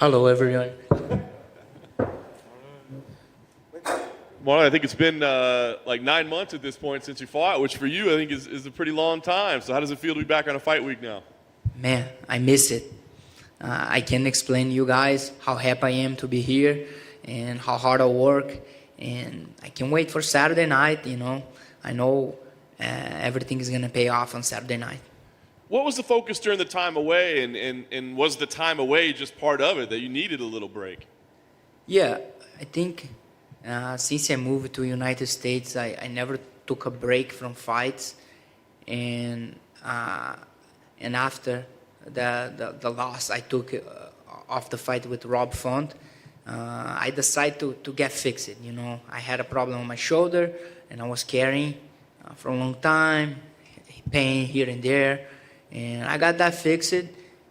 Hello, everyone. Marlon, I think it's been like 9 months at this point since you fought, which for you I think is a pretty long time. So how does it feel to be back on a fight week now? Man, I miss it. I can't explain to you guys how happy I am to be here and how hard I work. And I can't wait for Saturday night, I know everything is going to pay off on Saturday night. What was the focus during the time away, and was the time away just part of it, that you needed a little break? Yeah, I think since I moved to United States, I never took a break from fights. And after the loss I took off the fight with Rob Font, I decided to get fixed. I had a problem on my shoulder, and I was carrying for a long time, pain here and there, and I got that fixed.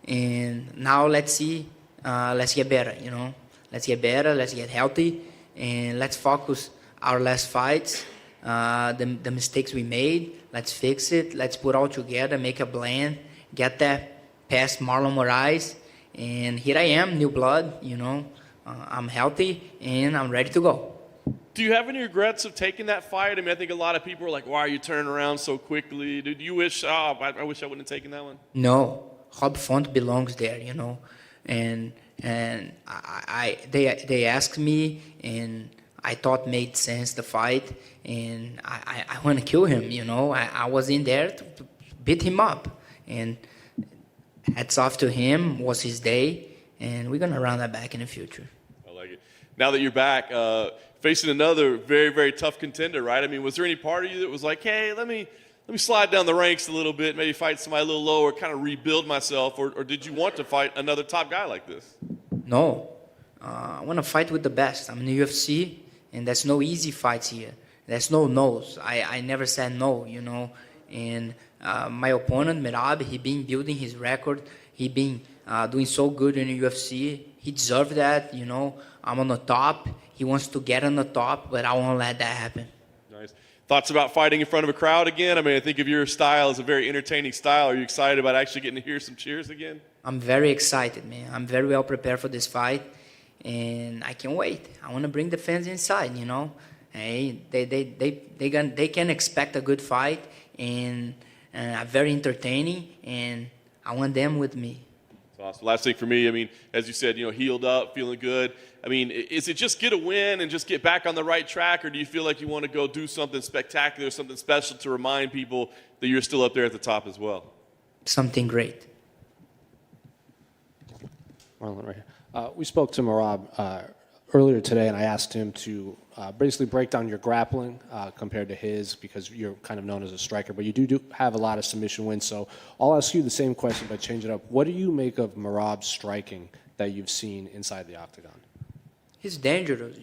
And now let's see, let's get better. Let's get better, let's get healthy, and let's focus our last fights, the mistakes we made. Let's fix it. Let's put all together, make a plan, get that past Marlon Moraes, and here I am, new blood. I'm healthy and I'm ready to go. Do you have any regrets of taking that fight? I mean, I think a lot of people are like, why are you turning around so quickly? Did you wish, I wish I wouldn't have taken that one? No, Rob Font belongs there, and they asked me, and I thought made sense the fight, and I want to kill him. I was in there to beat him up, and hats off to him. Was his day, and we're gonna run that back in the future. I like it. Now that you're back, facing another very, very tough contender, right? I mean, was there any part of you that was like, hey, let me slide down the ranks a little bit, maybe fight somebody a little lower, kind of rebuild myself, or did you want to fight another top guy like this? No, I want to fight with the best. I'm in the UFC, and there's no easy fights here. There's no no's. I never said no, And my opponent, Merab, he been building his record. He been doing so good in the UFC. He deserved that, I'm on the top. He wants to get on the top, but I won't let that happen. Nice. Thoughts about fighting in front of a crowd again? I mean, I think of your style as a very entertaining style. Are you excited about actually getting to hear some cheers again? I'm very excited, man. I'm very well prepared for this fight, and I can't wait. I want to bring the fans inside, Hey, they can expect a good fight and very entertaining, and I want them with me. That's awesome. Last thing for me, I mean, as you said, healed up, feeling good. I mean, is it just get a win and just get back on the right track, or do you feel like you want to go do something spectacular, something special to remind people that you're still up there at the top as well? Something great. Marlon, right here. We spoke to Marab earlier today, and I asked him to basically break down your grappling compared to his, because you're kind of known as a striker, but you do have a lot of submission wins. So I'll ask you the same question, but change it up. What do you make of Marab's striking that you've seen inside the octagon? He's dangerous,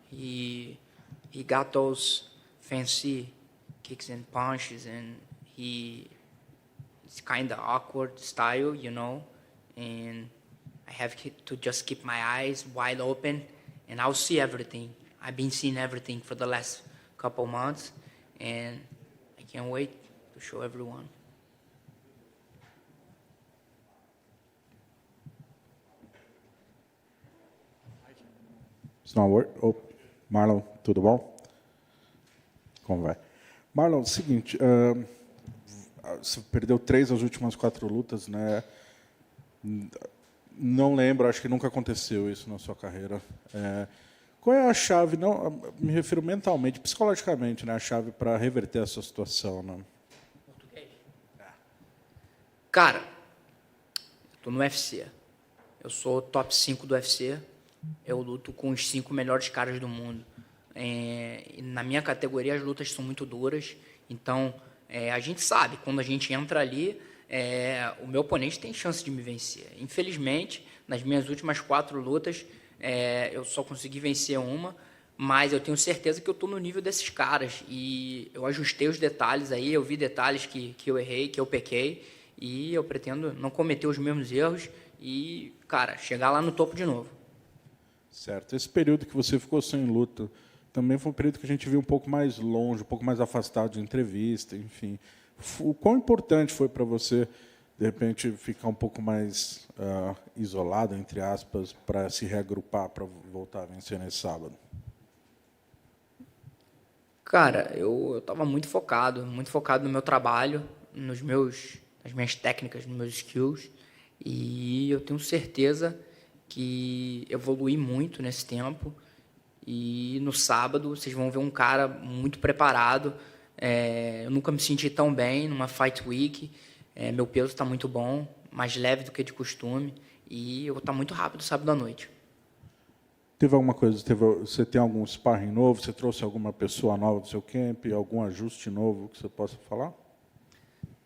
He got those fancy kicks and punches, and it's kind of awkward style, And I have to just keep my eyes wide open, and I'll see everything. I've been seeing everything for the last couple months, and I can't wait to show everyone. It's not work. Oh, Marlon, tudo bom? Como vai? Marlon, seguinte, você perdeu 3 das últimas 4 lutas, né? Não lembro, acho que nunca aconteceu isso na sua carreira. Qual é a chave, não, me refiro mentalmente, psicologicamente, né, a chave para reverter essa situação, né? Cara, eu tô no UFC. Eu sou top 5 do UFC. Eu luto com os 5 melhores caras do mundo. E na minha categoria, as lutas são muito duras. Então, a gente sabe, quando a gente entra ali, o meu oponente tem chance de me vencer. Infelizmente, nas minhas últimas 4 lutas, eu só consegui vencer uma, mas eu tenho certeza que eu estou no nível desses caras. E eu ajustei os detalhes aí, eu vi detalhes que eu errei, que eu pequei, e eu pretendo não cometer os mesmos erros e, cara, chegar lá no topo de novo. Certo. Esse período que você ficou sem luta também foi um período que a gente viu um pouco mais longe, um pouco mais afastado de entrevista, enfim. O quão importante foi para você de repente, ficar um pouco mais isolado, entre aspas, para se reagrupar, para voltar a vencer nesse sábado? Cara, eu estava muito focado no meu trabalho, nas minhas técnicas, nos meus skills, e eu tenho certeza que evolui muito nesse tempo. E no sábado vocês vão ver um cara muito preparado. Eu nunca me senti tão bem numa Fight Week. Meu peso está muito bom, mais leve do que de costume, e eu vou estar muito rápido sábado à noite. Teve alguma coisa, você tem algum sparring novo, você trouxe alguma pessoa nova do seu camp, algum ajuste novo que você possa falar?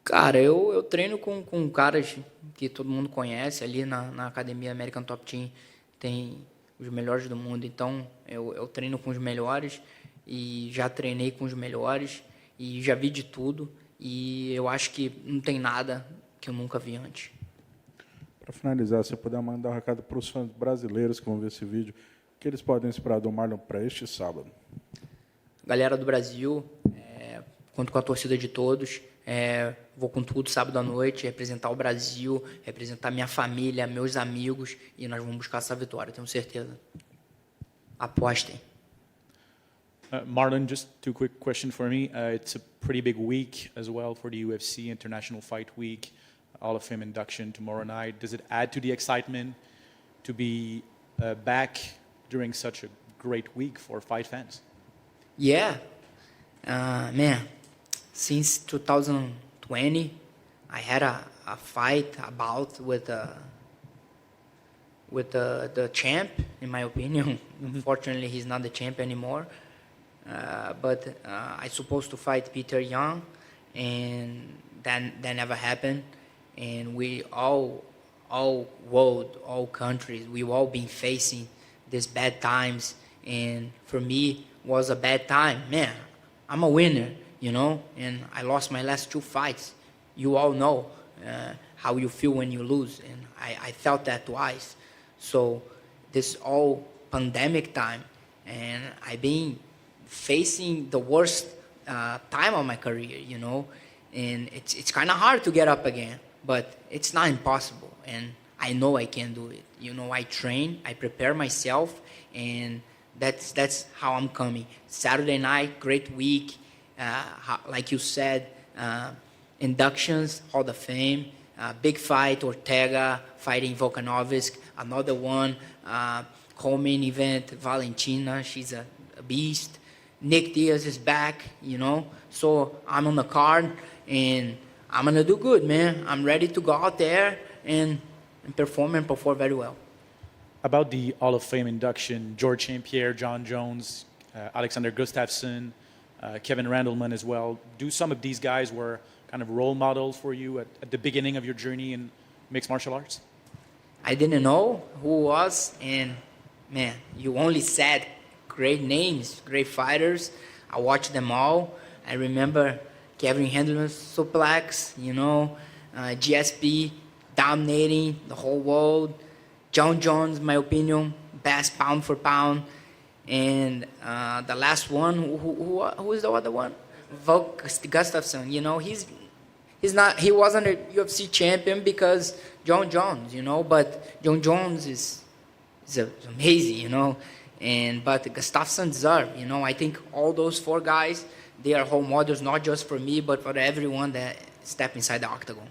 Cara, eu treino com caras que todo mundo conhece. Ali na academia American Top Team tem os melhores do mundo, então eu treino com os melhores e já treinei com os melhores e já vi de tudo, e eu acho que não tem nada que eu nunca vi antes. Para finalizar, se você puder mandar um recado para os fãs brasileiros que vão ver esse vídeo, o que eles podem esperar do Marlon para este sábado? Galera do Brasil, conto com a torcida de todos. Vou com tudo sábado à noite, representar o Brasil, representar minha família, meus amigos, e nós vamos buscar essa vitória, tenho certeza. Apostem. Marlon, just two quick questions for me. It's a pretty big week as well for the UFC International Fight Week, Hall of Fame induction tomorrow night. Does it add to the excitement to be back during such a great week for fight fans? Yeah, man, since 2020, I had a fight, a bout with the champ, in my opinion. Unfortunately, he's not the champ anymore. But I supposed to fight Peter Young, and that never happened. And we all world, all countries, we've all been facing these bad times. And for me, was a bad time. Man, I'm a winner, you know, and I lost my last 2 fights. You all know how you feel when you lose, and I felt that twice. So this all pandemic time, and I've been facing the worst time of my career, you know, and it's kind of hard to get up again, but it's not impossible, and I know I can do it. You know, I train, I prepare myself, and that's how I'm coming. Saturday night, great week, like you said, inductions, Hall of Fame, big fight, Ortega fighting Volkanovski, another one, co-main event, Valentina, she's a beast. Nick Diaz is back, you know, so I'm on the card, and I'm going to do good, man. I'm ready to go out there and perform very well. About the Hall of Fame induction, George St. Pierre, John Jones, Alexander Gustafsson, Kevin Randleman as well. Do some of these guys were kind of role models for you at the beginning of your journey in mixed martial arts? I didn't know who was, and man, you only said great names, great fighters. I watched them all. I remember Kevin Randleman's suplex, you know, GSP dominating the whole world. John Jones, in my opinion, best pound for pound. And the last one, who is the other one? Gustafsson. You know, he wasn't a UFC champion because John Jones, you know, but John Jones is amazing, you know. But Gustafsson deserved, you know. I think all those 4 guys, they are role models, not just for me, but for everyone that step inside the octagon.